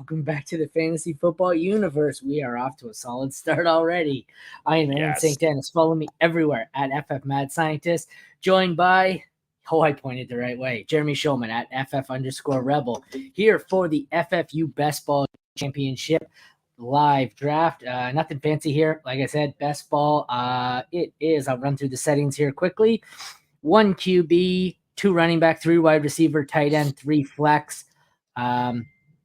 welcome back to the Fantasy Football Universe. We are off to a solid start already. I am Aaron St Denis. Follow me everywhere at FF Mad Scientist, joined by, I pointed the right way, Jeremy Shulman at FF_Rebel, here for the FFU Best Ball Championship live draft. Nothing fancy here. Like I said, best ball. It is, I'll run through the settings here quickly. 1 QB, 2 running back, 3 wide receiver, tight end, 3 flex.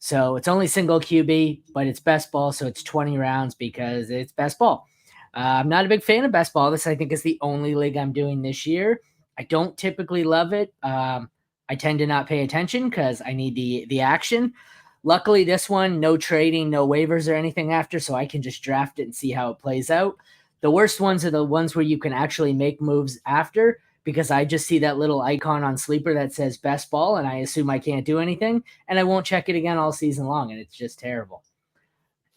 So it's only single QB, but it's best ball, so it's 20 rounds because it's best ball. I'm not a big fan of best ball. This, I think, is the only league I'm doing this year. I don't typically love it. I tend to not pay attention because I need the action. Luckily, this one, no trading, no waivers or anything after, so I can just draft it and see how it plays out. The worst ones are the ones where you can actually make moves after, because I just see that little icon on Sleeper that says best ball, and I assume I can't do anything, and I won't check it again all season long, and it's just terrible.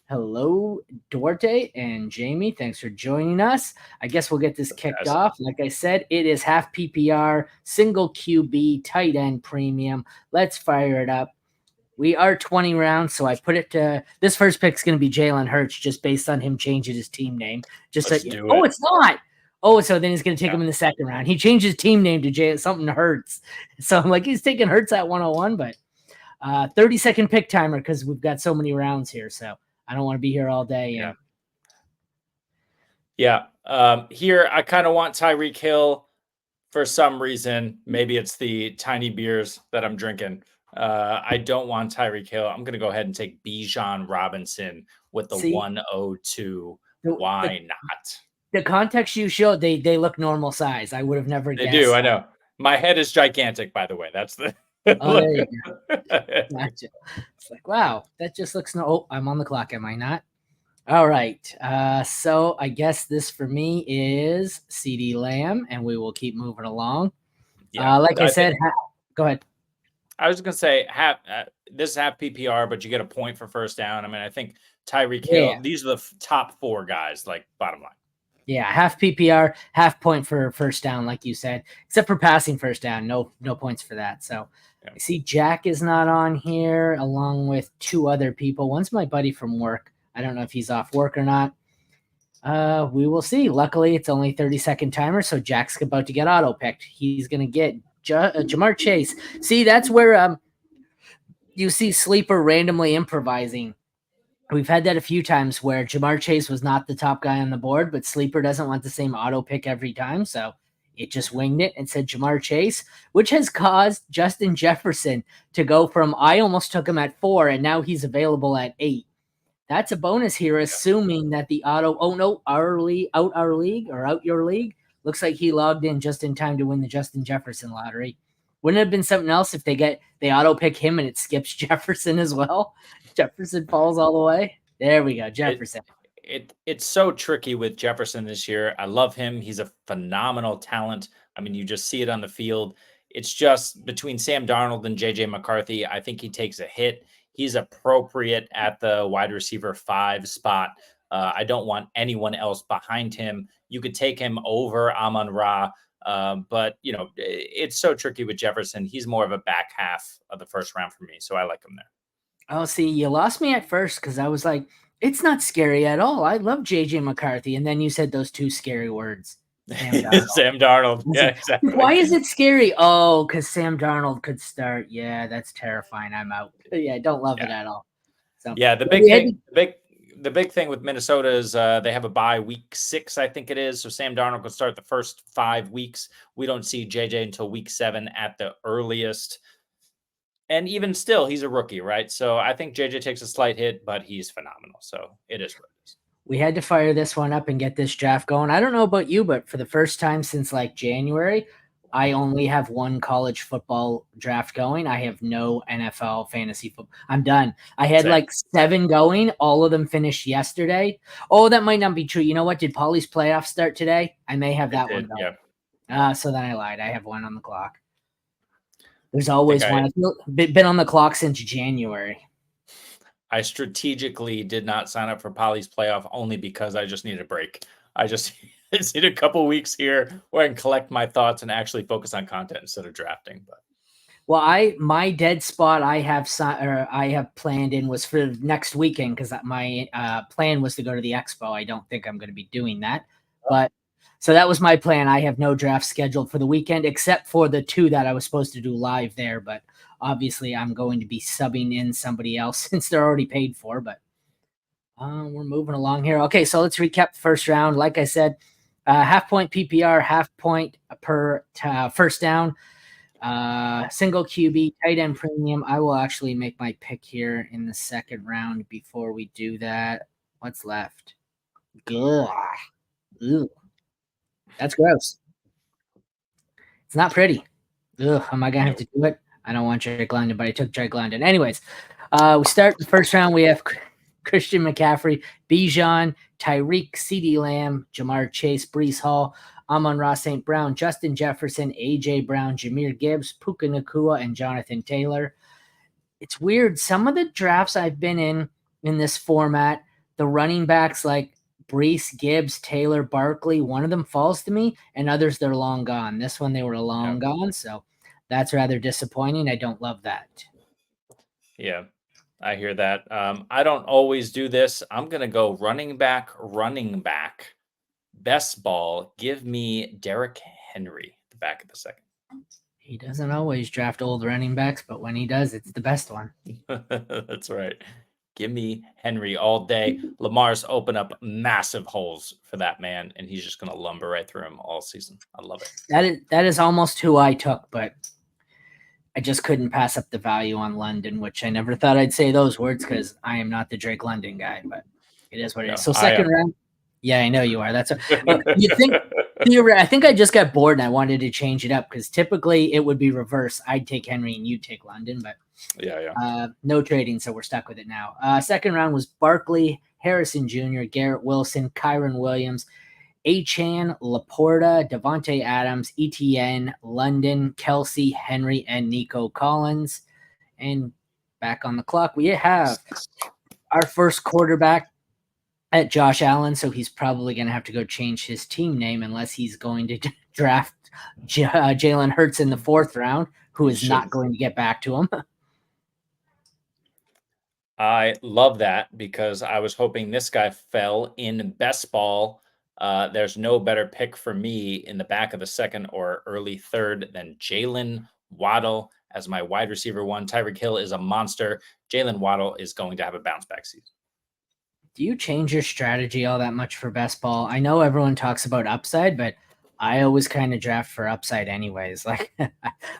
Hello, Duarte and Jamie. Thanks for joining us. I guess we'll get this kicked off. Like I said, it is half PPR, single QB, tight end premium. Let's fire it up. We are 20 rounds, so I put it to – this first pick is going to be Jalen Hurts just based on him changing his team name. Just it's not. Oh, so then he's going to take him in the second round. He changed his team name to something Hurts. So I'm like, he's taking Hurts at 101, but 30-second pick timer because we've got so many rounds here. So I don't want to be here all day. Here, I kind of want Tyreek Hill for some reason. Maybe it's the tiny beers that I'm drinking. I don't want Tyreek Hill. I'm going to go ahead and take Bijan Robinson with the 102. Why not? The context you showed, they look normal size. I would have never guessed. They do, I know. My head is gigantic, by the way. That's the oh, there you go. Gotcha. It's like, wow, that just looks I'm on the clock, am I not? All right. So I guess this for me is CeeDee Lamb, and we will keep moving along. Like I said, go ahead. I was going to say this is half PPR, but you get a point for first down. I mean, I think Tyreek Hill, these are the top 4 guys, like bottom line. Yeah, half PPR, half point for first down, like you said, except for passing first down. No points for that. So I see Jack is not on here, along with 2 other people. One's my buddy from work. I don't know if he's off work or not. We will see. Luckily, it's only 30-second timer, so Jack's about to get auto-picked. He's going to get Jamar Chase. See, that's where you see Sleeper randomly improvising. We've had that a few times where Jamar Chase was not the top guy on the board, but Sleeper doesn't want the same auto pick every time. So it just winged it and said Jamar Chase, which has caused Justin Jefferson to go from, I almost took him at 4, and now he's available at 8. That's a bonus here, assuming that the out your league. Looks like he logged in just in time to win the Justin Jefferson lottery. Wouldn't it have been something else if they auto pick him and it skips Jefferson as well? Jefferson falls all the way. There we go, Jefferson. It's so tricky with Jefferson this year. I love him. He's a phenomenal talent. I mean, you just see it on the field. It's just between Sam Darnold and JJ McCarthy, I think he takes a hit. He's appropriate at the wide receiver 5 spot. I don't want anyone else behind him. You could take him over Amon-Ra. But, it's so tricky with Jefferson. He's more of a back half of the first round for me, so I like him there. Oh, see, you lost me at first because I was like, it's not scary at all. I love J.J. McCarthy. And then you said those 2 scary words. Sam Darnold. Yeah, exactly. Why is it scary? Oh, because Sam Darnold could start. Yeah, that's terrifying. I'm out. Yeah, I don't love it at all. So, yeah, the big thing with Minnesota is they have a bye week 6, I think it is. So Sam Darnold could start the first 5 weeks. We don't see JJ until week 7 at the earliest. And even still, he's a rookie, right? So I think JJ takes a slight hit, but he's phenomenal. So it is what it is. We had to fire this one up and get this draft going. I don't know about you, but for the first time since like January, I only have 1 college football draft going. I have no NFL fantasy football. I'm done. I had like 7 going. All of them finished yesterday. Oh, that might not be true. You know what? Did Paulie's playoffs start today? I may have that one. Yeah. So then I lied. I have 1 on the clock. There's always one. I've been on the clock since January. I strategically did not sign up for Polly's playoff only because I just needed a break. I just need a couple weeks here where I can collect my thoughts and actually focus on content instead of drafting. But Well, my dead spot I have planned in was for next weekend because my plan was to go to the expo. I don't think I'm going to be doing that, but so that was my plan. I have no draft scheduled for the weekend except for the 2 that I was supposed to do live there. But obviously, I'm going to be subbing in somebody else since they're already paid for. But we're moving along here. Okay, so let's recap the first round. Like I said, half point PPR, half point per first down. Single QB, tight end premium. I will actually make my pick here in the second round before we do that. What's left? Ugh. Ew. That's gross. It's not pretty. Ugh, am I gonna have to do it? I don't want Drake London, but I took Drake London. Anyways, we start the first round. We have Christian McCaffrey, Bijan, Tyreek, CeeDee Lamb, Jamar Chase, Brees Hall, Amon-Ra St. Brown, Justin Jefferson, A.J. Brown, Jahmyr Gibbs, Puka Nacua, and Jonathan Taylor. It's weird. Some of the drafts I've been in this format, the running backs like Brees, Gibbs, Taylor, Barkley, one of them falls to me, and others they're long gone. This one they were long gone, so that's rather disappointing. I don't love that. Yeah, I hear that. I don't always do this. I'm gonna go running back, best ball. Give me Derrick Henry, the back of the second. He doesn't always draft old running backs, but when he does, it's the best one. That's right. Give me Henry all day. Lamar's open up massive holes for that man, and he's just going to lumber right through him all season. I love it. That is almost who I took, but I just couldn't pass up the value on London, which I never thought I'd say those words because I am not the Drake London guy, but it is what it is. So second round. Yeah, I know you are. That's you think. I think I just got bored and I wanted to change it up because typically it would be reverse. I'd take Henry and you'd take London, but no trading, so we're stuck with it now. Second round was Barkley, Harrison Jr., Garrett Wilson, Kyron Williams, Achane, Laporta, Devontae Adams, ETN, London, Kelsey, Henry, and Nico Collins. And back on the clock, we have our first quarterback at Josh Allen, so he's probably going to have to go change his team name unless he's going to draft Jalen Hurts in the fourth round, who is not going to get back to him. I love that because I was hoping this guy fell in best ball. There's no better pick for me in the back of the second or early third than Jalen Waddle as my wide receiver 1. Tyreek Hill is a monster. Jalen Waddle is going to have a bounce back season. Do you change your strategy all that much for best ball? I know everyone talks about upside, but I always kind of draft for upside anyways. Like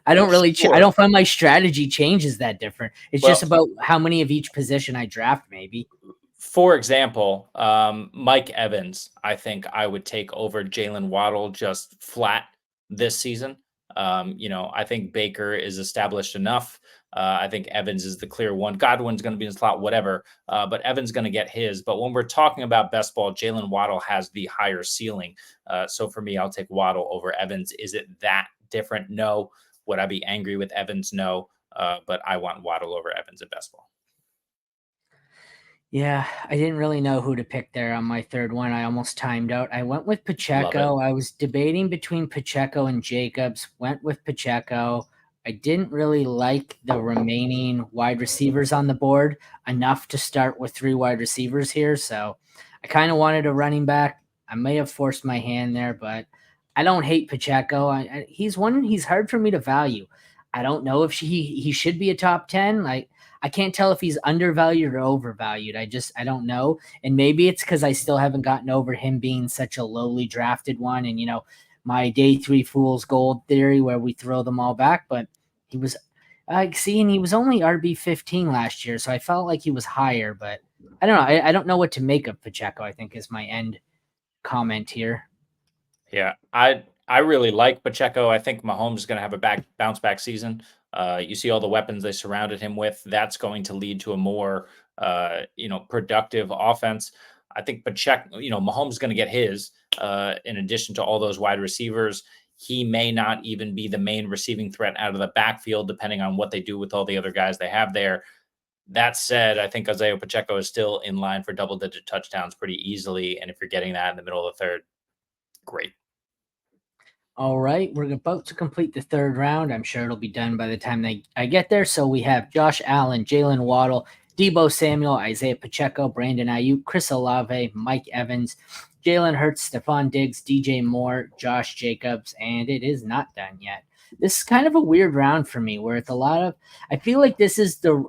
I don't really, I don't find my strategy changes that different. It's just about how many of each position I draft maybe. For example, Mike Evans, I think I would take over Jalen Waddle just flat this season. I think Baker is established enough. I think Evans is the clear one. Godwin's going to be in the slot, whatever. But Evans going to get his. But when we're talking about best ball, Jalen Waddle has the higher ceiling. So for me, I'll take Waddle over Evans. Is it that different? No. Would I be angry with Evans? No. But I want Waddle over Evans at best ball. Yeah, I didn't really know who to pick there on my third one. I almost timed out. I went with Pacheco. I was debating between Pacheco and Jacobs. Went with Pacheco. I didn't really like the remaining wide receivers on the board enough to start with 3 wide receivers here. So I kind of wanted a running back. I may have forced my hand there, but I don't hate Pacheco. He's hard for me to value. I don't know if he should be a top 10. I can't tell if he's undervalued or overvalued. I don't know. And maybe it's because I still haven't gotten over him being such a lowly drafted one. And, my day 3 fool's gold theory where we throw them all back. But he was and he was only RB 15 last year. So I felt like he was higher, but I don't know. I don't know what to make of Pacheco, I think is my end comment here. Yeah, I really like Pacheco. I think Mahomes is going to have a bounce back season. You see all the weapons they surrounded him with. That's going to lead to a more productive offense. I think Pacheco, Mahomes is going to get his. In addition to all those wide receivers, he may not even be the main receiving threat out of the backfield, depending on what they do with all the other guys they have there. That said, I think Isaiah Pacheco is still in line for double-digit touchdowns pretty easily. And if you're getting that in the middle of the third, great. All right, we're about to complete the third round. I'm sure it'll be done by the time I get there. So we have Josh Allen, Jalen Waddle, Debo Samuel, Isaiah Pacheco, Brandon Ayuk, Chris Olave, Mike Evans, Jalen Hurts, Stephon Diggs, DJ Moore, Josh Jacobs, and it is not done yet. This is kind of a weird round for me where it's a lot of, I feel like this is the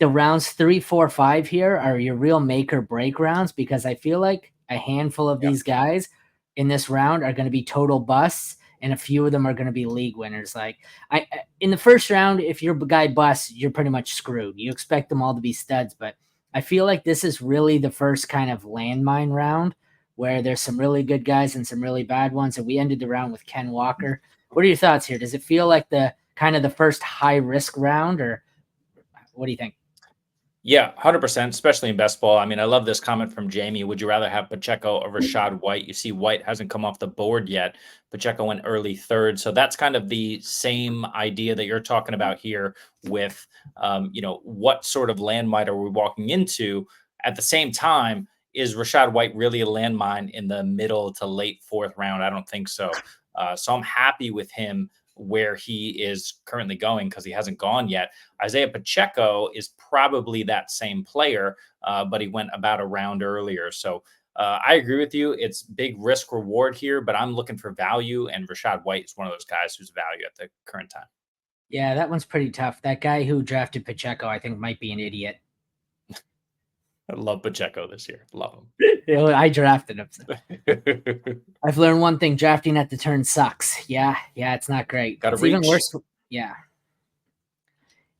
rounds 3, 4, 5 here are your real make or break rounds because I feel like a handful of these guys in this round are going to be total busts and a few of them are going to be league winners. Like in the first round, if your guy busts, you're pretty much screwed. You expect them all to be studs, but I feel like this is really the first kind of landmine round where there's some really good guys and some really bad ones. And we ended the round with Ken Walker. What are your thoughts here? Does it feel like the kind of the first high risk round, or what do you think? Yeah, 100%, especially in best ball. I mean, I love this comment from Jamie. Would you rather have Pacheco or Rashad White? You see, White hasn't come off the board yet. Pacheco went early third. So that's kind of the same idea that you're talking about here with, what sort of landmine are we walking into? At the same time, is Rashad White really a landmine in the middle to late fourth round? I don't think so. So I'm happy with him where he is currently going because he hasn't gone yet. Isaiah Pacheco is probably that same player, but he went about a round earlier. So I agree with you. It's big risk reward here, but I'm looking for value, and Rashad White is one of those guys who's value at the current time. Yeah, that one's pretty tough. That guy who drafted Pacheco, I think, might be an idiot. I love Pacheco this year. Love him. I drafted him. So. I've learned one thing: drafting at the turn sucks. Yeah, it's not great. It's even worse. Yeah,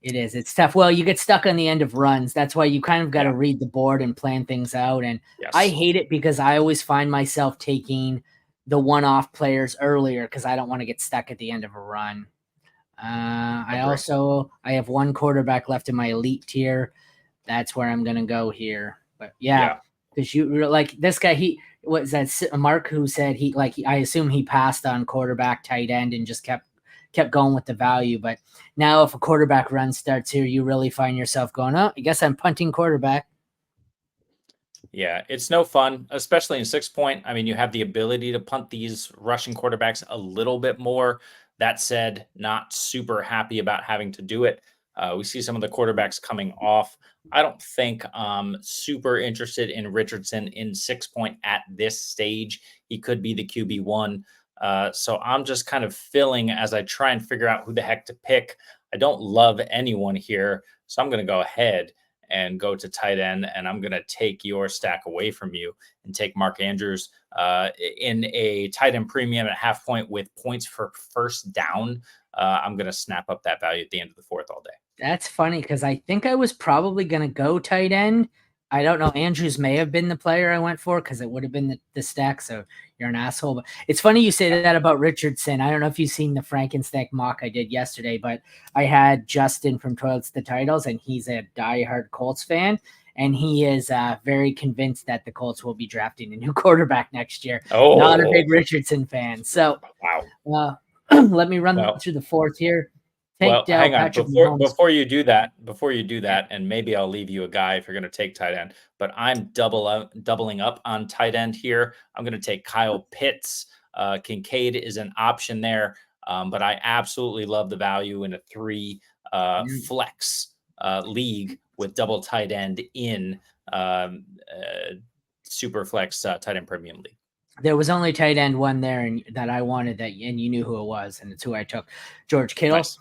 it is. It's tough. Well, you get stuck on the end of runs. That's why you kind of got to read the board and plan things out. And I hate it because I always find myself taking the one-off players earlier because I don't want to get stuck at the end of a run. I have one quarterback left in my elite tier. That's where I'm gonna go here. But because you like this guy, he was that Mark who said I assume he passed on quarterback, tight end, and just kept going with the value. But now if a quarterback run starts here, you really find yourself going, oh, I guess I'm punting quarterback. Yeah, it's no fun, especially in 6 point. I mean, you have the ability to punt these rushing quarterbacks a little bit more. That said, not super happy about having to do it. We see some of the quarterbacks coming off. I don't think I'm super interested in Richardson in 6 point at this stage. He could be the QB1. So I'm just kind of filling as I try and figure out who the heck to pick. I don't love anyone here. So I'm going to go ahead and go to tight end, and I'm going to take your stack away from you and take Mark Andrews in a tight end premium at half point with points for first down. I'm going to snap up that value at the end of the fourth all day. That's funny because I think I was probably going to go tight end. I don't know. Andrews may have been the player I went for because it would have been the stack. So you're an asshole. But it's funny you say that about Richardson. I don't know if you've seen the Frankenstack mock I did yesterday, but I had Justin from Toilets to Titles, and he's a diehard Colts fan. And he is very convinced that the Colts will be drafting a new quarterback next year. Oh. Not a big Richardson fan. So let me run through the fourth here. Hang on. Before you do that, and maybe I'll leave you a guy if you're going to take tight end, but I'm doubling up on tight end here. I'm going to take Kyle Pitts. Kincaid is an option there, but I absolutely love the value in a 3 flex league with double tight end in super flex tight end premium league. There was only tight end one there that I wanted, and you knew who it was, and it's who I took. George Kittle. Nice.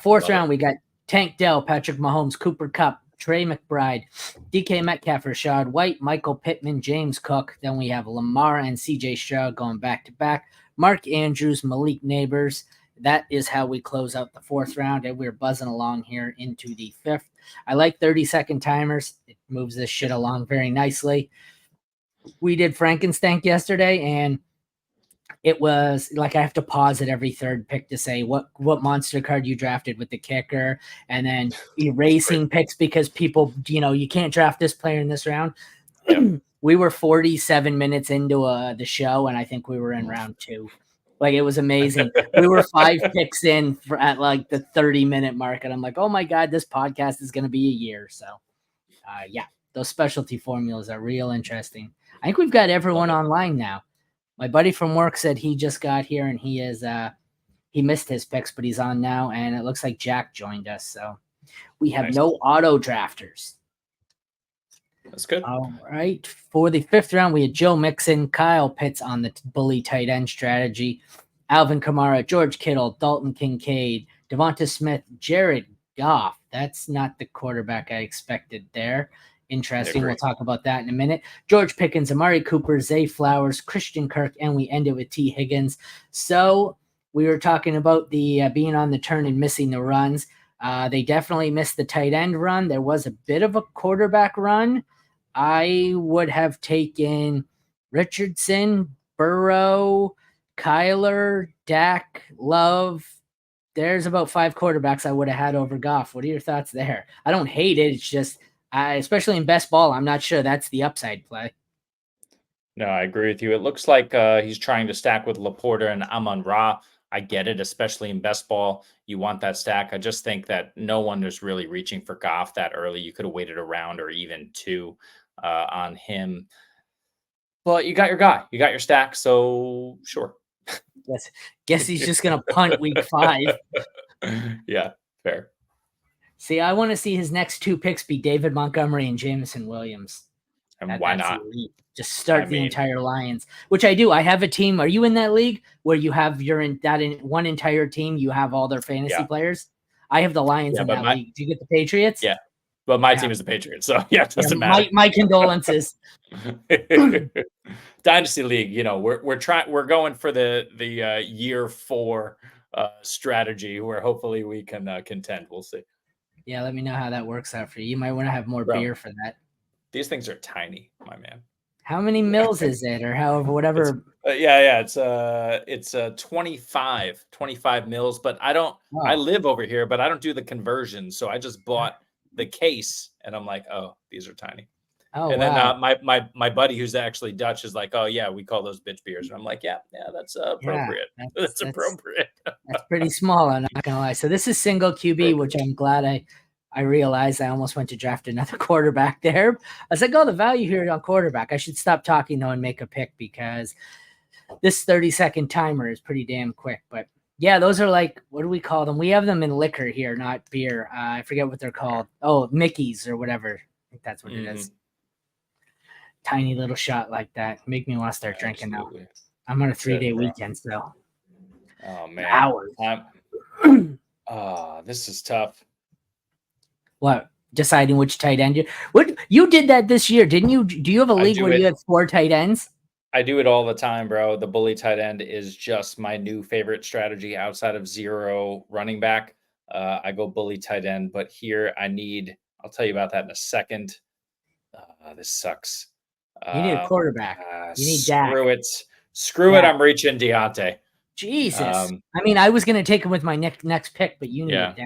Fourth round, we got Tank Dell, Patrick Mahomes, Cooper Kupp, Trey McBride, DK Metcalf, Rashad White, Michael Pittman, James Cook. Then we have Lamar and CJ Stroud going back to back. Mark Andrews, Malik Neighbors. That is how we close out the fourth round, and we're buzzing along here into the fifth. I like 30-second timers. It moves this shit along very nicely. We did Frankenstank yesterday, and it was like I have to pause at every third pick to say what monster card you drafted with the kicker, and then erasing picks because people, you can't draft this player in this round. Yep. We were 47 minutes into the show, and I think we were in round 2. Like, it was amazing. We were 5 picks in at like the 30-minute mark, and I'm like, oh my God, this podcast is going to be a year. So, those specialty formulas are real interesting. I think we've got everyone online now. My buddy from work said he just got here and he missed his picks, but he's on now, and it looks like Jack joined us. So we have no auto drafters. That's good. All right. For the 5th round, we had Joe Mixon, Kyle Pitts on the bully tight end strategy, Alvin Kamara, George Kittle, Dalton Kincaid, Devonta Smith, Jared Goff. That's not the quarterback I expected there. Interesting. We'll talk about that in a minute. George Pickens, Amari Cooper, Zay Flowers, Christian Kirk, and we ended with T. Higgins. So we were talking about the being on the turn and missing the runs. They definitely missed the tight end run. There was a bit of a quarterback run. I would have taken Richardson, Burrow, Kyler, Dak, Love. There's about 5 quarterbacks I would have had over Goff. What are your thoughts there? I don't hate it. It's just, especially in best ball, I'm not sure that's the upside play. No, I agree with you. It looks like he's trying to stack with Laporta and Amon-Ra. I get it, especially in best ball. You want that stack. I just think that no one is really reaching for Goff that early. You could have waited a round or even 2 on him. But you got your guy. You got your stack, so sure. Guess he's just going to punt week 5. Yeah, fair. See, I want to see his next 2 picks be David Montgomery and Jameson Williams. And why not? Elite. Just start the entire Lions, which I do. I have a team. Are you in that league where you have one entire team? You have all their fantasy players. I have the Lions in that league. Do you get the Patriots? Yeah, but my team is the Patriots, so it doesn't matter. My condolences. Dynasty league, we're going for the year 4 strategy where hopefully we can contend. We'll see. Yeah, let me know how that works out for you. You might want to have more beer for that. These things are tiny, my man. How many mils is it, or however, whatever? It's 25 mils, but I don't. Oh. I live over here, but I don't do the conversion. So I just bought the case, and I'm like, oh, these are tiny. Oh, and then my buddy who's actually Dutch is like, oh yeah, we call those bitch beers, and I'm like, yeah, that's appropriate. Yeah, that's appropriate. That's pretty small. I'm not gonna lie. So this is single QB, which I'm glad I realized. I almost went to draft another quarterback there. I was like, oh, the value here on quarterback. I should stop talking though and make a pick because this 30-second timer is pretty damn quick. But yeah, those are like, what do we call them? We have them in liquor here, not beer. I forget what they're called. Oh, Mickey's or whatever. I think that's what it is. Tiny little shot like that. Make me want to start drinking now. I'm on a 3-day weekend still. Oh man. Hours. This is tough. What? Deciding which tight end you did that this year, didn't you? Do you have a league where you have 4 tight ends? I do it all the time, bro. The bully tight end is just my new favorite strategy outside of 0 running back. I go bully tight end, but here I'll tell you about that in a second. This sucks. You need a quarterback. You need Dak. Screw it. I'm reaching Deontay. Jesus. I mean, I was going to take him with my next pick, but you need Dak.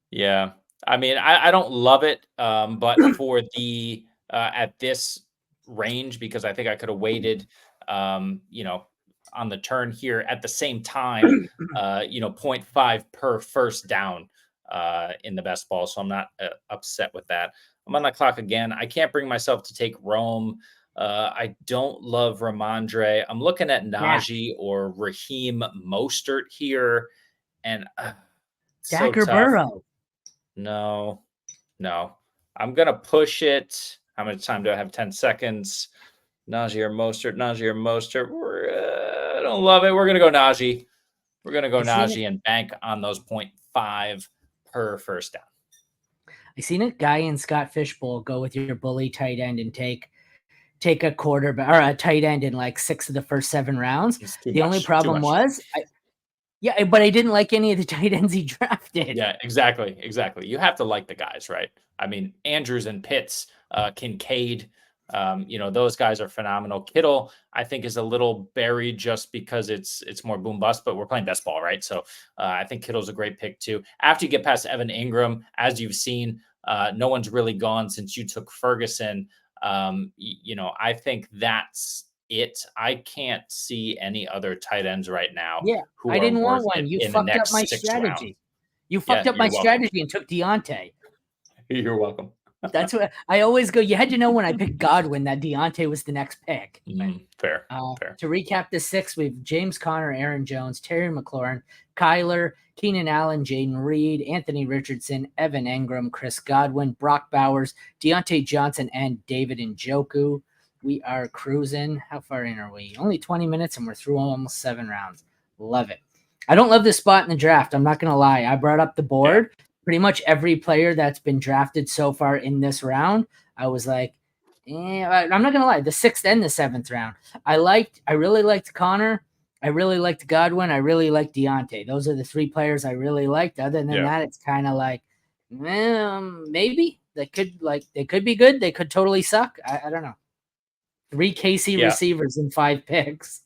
Yeah. I mean, I don't love it, but for the at this range, because I think I could have waited, on the turn here at the same time, 0.5 per first down in the best ball. So I'm not upset with that. I'm on the clock again. I can't bring myself to take Rome. I don't love Ramondre. I'm looking at Najee or Raheem Mostert here, and Dak or Burrow. No. I'm going to push it. How much time do I have? 10 seconds. Najee or Mostert. I don't love it. We're going to go Najee. We're going to go Najee and bank on those 0.5 per first down. I seen a guy in Scott Fishbowl go with your bully tight end and take a quarterback or a tight end in like 6 of the first 7 rounds. The only problem was but I didn't like any of the tight ends he drafted. Yeah, exactly. You have to like the guys, right? I mean, Andrews and Pitts, Kincaid, those guys are phenomenal. Kittle, I think, is a little buried just because it's more boom bust, but we're playing best ball, right? So I think Kittle's a great pick too. After you get past Evan Ingram, as you've seen, no one's really gone since you took Ferguson. I think that's it. I can't see any other tight ends right now. Yeah, I didn't want one. You fucked up my strategy. You fucked up my strategy and took Deontay. You're welcome. That's what I always go. You had to know when I picked Godwin that Deontay was the next pick. But, Fair. To recap the six, we have James Conner, Aaron Jones, Terry McLaurin, Kyler, Keenan Allen, Jaden Reed, Anthony Richardson, Evan Engram, Chris Godwin, Brock Bowers, Deontay Johnson, and David Njoku. We are cruising. How far in are we? Only 20 minutes, and we're through almost 7 rounds. Love it. I don't love this spot in the draft. I'm not going to lie. I brought up the board. Yeah. Pretty much every player that's been drafted so far in this round, I was like, I'm not going to lie. The 6th and the 7th round. I really liked Connor. I really liked Godwin. I really liked Deontay. Those are the 3 players I really liked. Other than that, it's kind of like, maybe they could be good. They could totally suck. I don't know. 3 KC receivers in 5 picks.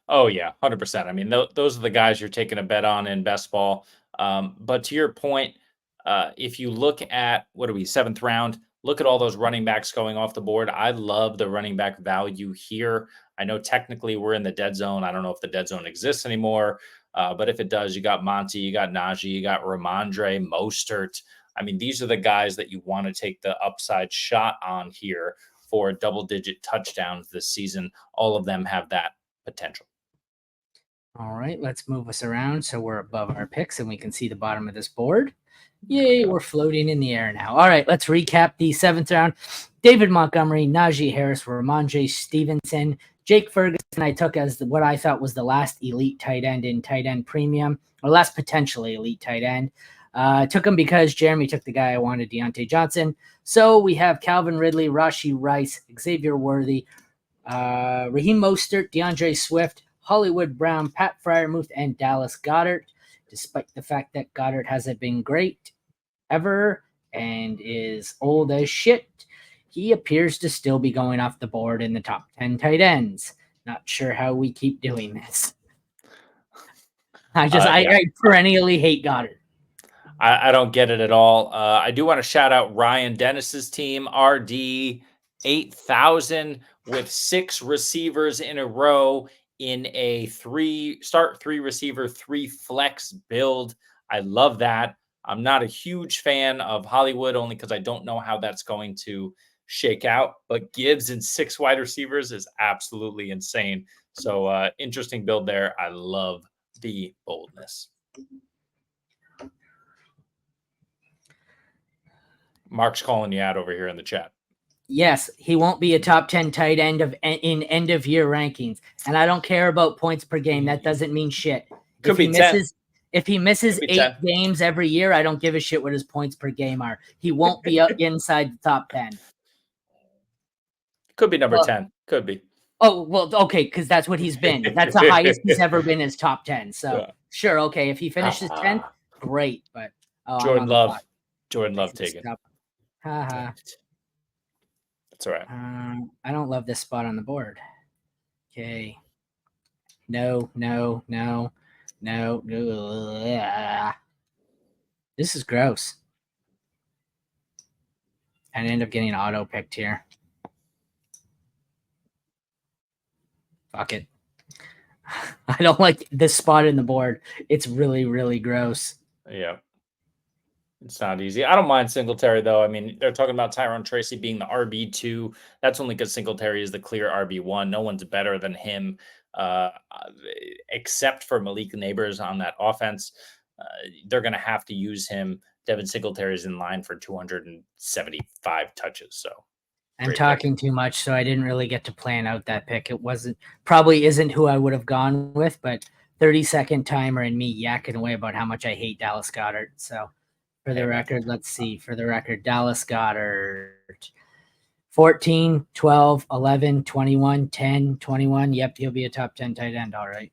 Oh yeah, 100%. I mean, those are the guys you're taking a bet on in best ball. But to your point, if you look at 7th round, look at all those running backs going off the board. I love the running back value here. I know technically we're in the dead zone. I don't know if the dead zone exists anymore, but if it does, you got Monty, you got Najee, you got Ramondre, Mostert. I mean, these are the guys that you want to take the upside shot on here for double-digit touchdowns this season. All of them have that potential. All right, let's move us around so we're above our picks and we can see the bottom of this board. Yay, we're floating in the air now. All right, let's recap the 7th round. David Montgomery, Najee Harris, Ramondre Stevenson, Jake Ferguson I took as what I thought was the last elite tight end in tight end premium, or last potentially elite tight end. I took him because Jeremy took the guy I wanted, Deontay Johnson. So we have Calvin Ridley, Rashee Rice, Xavier Worthy, Raheem Mostert, DeAndre Swift, Hollywood Brown, Pat Freiermuth, and Dallas Goedert. Despite the fact that Goddard hasn't been great ever and is old as shit, he appears to still be going off the board in the top 10 tight ends. Not sure how we keep doing this. I perennially hate Goddard. I don't get it at all. I do want to shout out Ryan Dennis's team, RD 8000, with 6 receivers in a row in a 3 receiver, 3 flex build. I love that. I'm not a huge fan of Hollywood only because I don't know how that's going to shake out, but Gibbs and 6 wide receivers is absolutely insane. So interesting build there. I love the boldness. Mark's calling you out over here in the chat. Yes, he won't be a top 10 tight end in end of year rankings. And I don't care about points per game. That doesn't mean shit. If he misses 8 games every year, I don't give a shit what his points per game are. He won't be up inside the top 10. Could be number 10. Could be. Oh, well, okay, because that's what he's been. That's the highest he's ever been is top 10. So, Sure, okay, if he finishes 10th, great. But Jordan Love taken. Haha. That's all right. I don't love this spot on the board. Okay. No. This is gross. And end up getting auto picked here. Fuck it. I don't like this spot in the board. It's really, really gross. Yeah. It's not easy. I don't mind Singletary, though. I mean, they're talking about Tyrone Tracy being the RB2. That's only because Singletary is the clear RB1. No one's better than him, except for Malik Neighbors on that offense. They're going to have to use him. Devin Singletary is in line for 275 touches. So I'm talking too much, so I didn't really get to plan out that pick. It probably isn't who I would have gone with, but 30-second timer and me yakking away about how much I hate Dallas Goedert. So for the record, let's see. For the record, Dallas Goedert, 14, 12, 11, 21, 10, 21. Yep, he'll be a top 10 tight end. All right.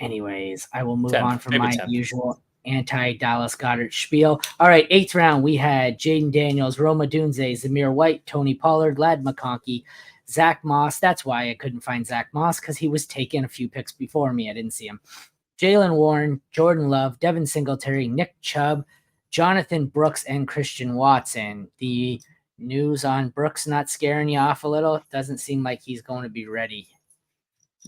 Anyways, I will move on from my usual anti-Dallas Goedert spiel. All right, 8th round, we had Jaden Daniels, Rome Odunze, Zamir White, Tony Pollard, Ladd McConkey, Zach Moss. That's why I couldn't find Zach Moss, because he was taking a few picks before me. I didn't see him. Jalen Warren, Jordan Love, Devin Singletary, Nick Chubb, Jonathan Brooks, and Christian Watson. The news on Brooks not scaring you off a little? It doesn't seem like he's going to be ready.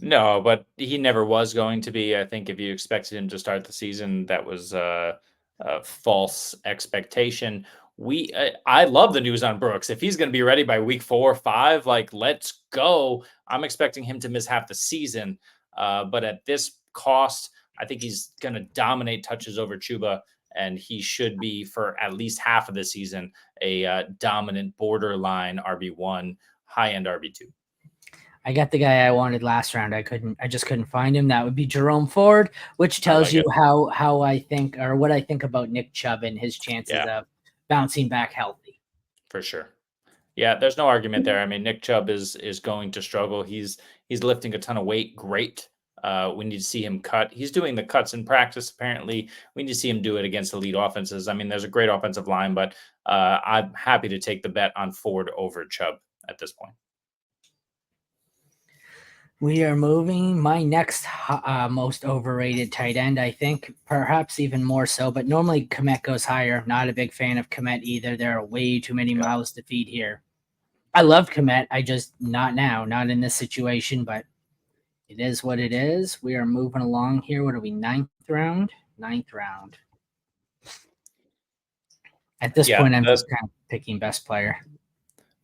No, but he never was going to be. I think if you expected him to start the season, that was a false expectation. I love the news on Brooks. If he's going to be ready by week 4 or 5, like, let's go. I'm expecting him to miss half the season. But at this cost, I think he's going to dominate touches over Chuba, and he should be, for at least half of the season, a dominant borderline RB1, high end RB2. I got the guy I wanted last round. I just couldn't find him. That would be Jerome Ford, which tells you how I think, or what I think about Nick Chubb and his chances of bouncing back healthy. For sure. Yeah, there's no argument there. I mean, Nick Chubb is going to struggle. He's lifting a ton of weight. Great. We need to see him cut. He's doing the cuts in practice, apparently. We need to see him do it against elite offenses. I mean, there's a great offensive line, but I'm happy to take the bet on Ford over Chubb at this point. We are moving. My next most overrated tight end, I think, perhaps even more so, but normally Kmet goes higher. Not a big fan of Kmet either. There are way too many mouths to feed here. I loved Kmet. I just, not now, not in this situation, but it is what it is. We are moving along here. What are we, ninth round? Ninth round. At this point, I'm just kind of picking best player.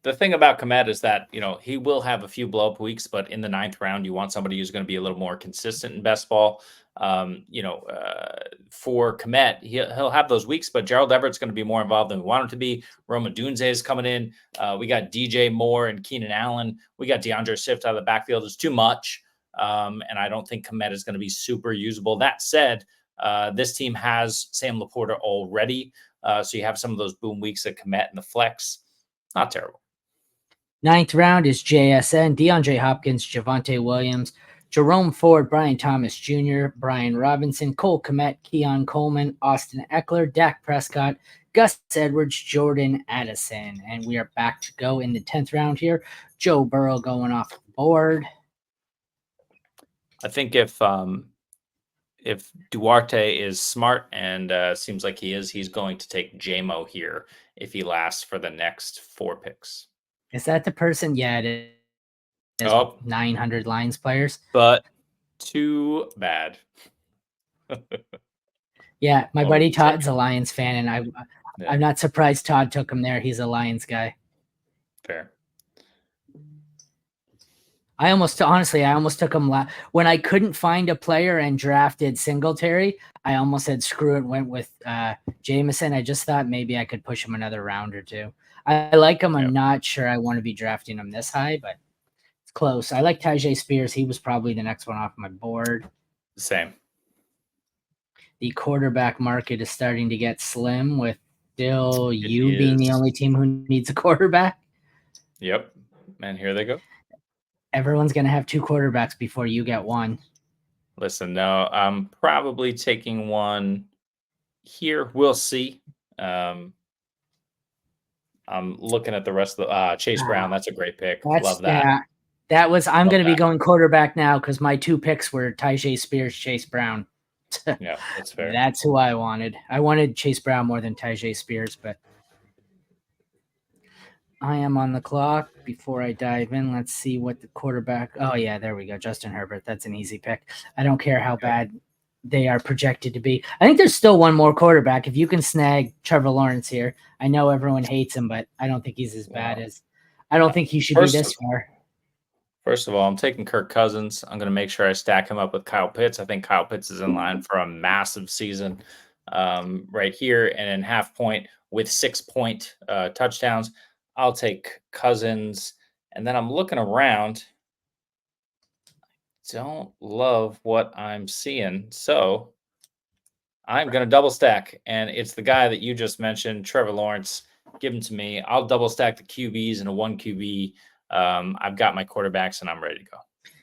The thing about Kmet is that, he will have a few blow up weeks, but in the 9th round, you want somebody who's going to be a little more consistent in best ball. For Kmet, he'll have those weeks, but Gerald Everett's going to be more involved than we want him to be. Roma Dunze is coming in. We got DJ Moore and Keenan Allen. We got DeAndre Swift out of the backfield. It's too much. And I don't think Kmet is going to be super usable. That said, this team has Sam Laporta already. So you have some of those boom weeks at Kmet in the flex. Not terrible. 9th round is JSN, DeAndre Hopkins, Javonte Williams, Jerome Ford, Brian Thomas Jr., Brian Robinson, Cole Kmet, Keon Coleman, Austin Eckler, Dak Prescott, Gus Edwards, Jordan Addison. And we are back to go in the 10th round here. Joe Burrow going off the board. I think if Duarte is smart, and seems like he is, he's going to take JMO here if he lasts for the next 4 picks. Is that the person? Yeah, it is. 900 Lions players. But too bad. Yeah, my buddy Todd's a Lions fan, and I'm not surprised Todd took him there. He's a Lions guy. Fair. I almost took him when I couldn't find a player and drafted Singletary. I almost said screw it, went with Jameson. I just thought maybe I could push him another round or two. I like him. I'm not sure I want to be drafting him this high, but it's close. I like Tyjae Spears. He was probably the next one off my board. Same. The quarterback market is starting to get slim, with still being the only team who needs a quarterback. Yep. And here they go. Everyone's going to have 2 quarterbacks before you get one. Listen, no, I'm probably taking one here. We'll see. I'm looking at the rest of the Chase Brown. That's a great pick. Love that. Yeah, I'm going to be going quarterback now because my 2 picks were Tyjae Spears, Chase Brown. Yeah, that's fair. That's who I wanted. I wanted Chase Brown more than Tyjae Spears, but I am on the clock. Before I dive in, let's see what the quarterback. Oh, yeah, there we go. Justin Herbert. That's an easy pick. I don't care how bad they are projected to be. I think there's still one more quarterback. If you can snag Trevor Lawrence here, I know everyone hates him, but I don't think he's as bad as. I don't think he should be this far. First of all, I'm taking Kirk Cousins. I'm going to make sure I stack him up with Kyle Pitts. I think Kyle Pitts is in line for a massive season right here, and in half point with 6-point touchdowns. I'll take Cousins, and then I'm looking around. Don't love what I'm seeing, so I'm going to double stack, and it's the guy that you just mentioned, Trevor Lawrence. Give him to me. I'll double stack the QBs in a 1 QB. I've got my quarterbacks, and I'm ready to go.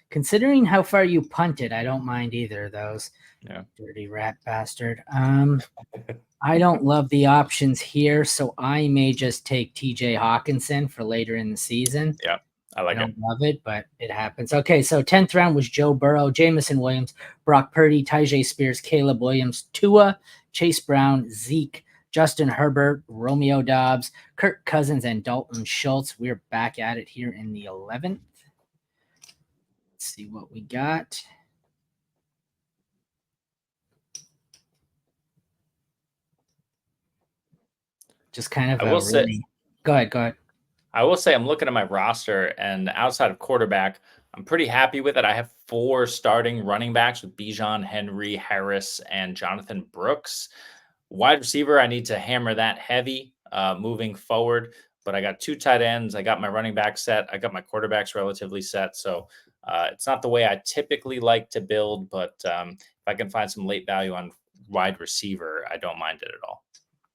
Considering how far you punted, I don't mind either of those. Yeah. Dirty rat bastard. I don't love the options here, so I may just take TJ Hawkinson for later in the season. Yeah, I don't love it, but it happens. Okay, so 10th round was Joe Burrow, Jamison Williams, Brock Purdy, Tyjae Spears, Caleb Williams, Tua, Chase Brown, Zeke, Justin Herbert, Romeo Dobbs, Kirk Cousins, and Dalton Schultz. We're back at it here in the 11th. Let's see what we got. Just kind of I a will say, really go ahead, go ahead. I will say I'm looking at my roster, and outside of quarterback, I'm pretty happy with it. I have 4 starting running backs with Bijan, Henry, Harris, and Jonathan Brooks. Wide receiver, I need to hammer that heavy moving forward. But I got 2 tight ends. I got my running back set. I got my quarterbacks relatively set. So it's not the way I typically like to build, but if I can find some late value on wide receiver, I don't mind it at all.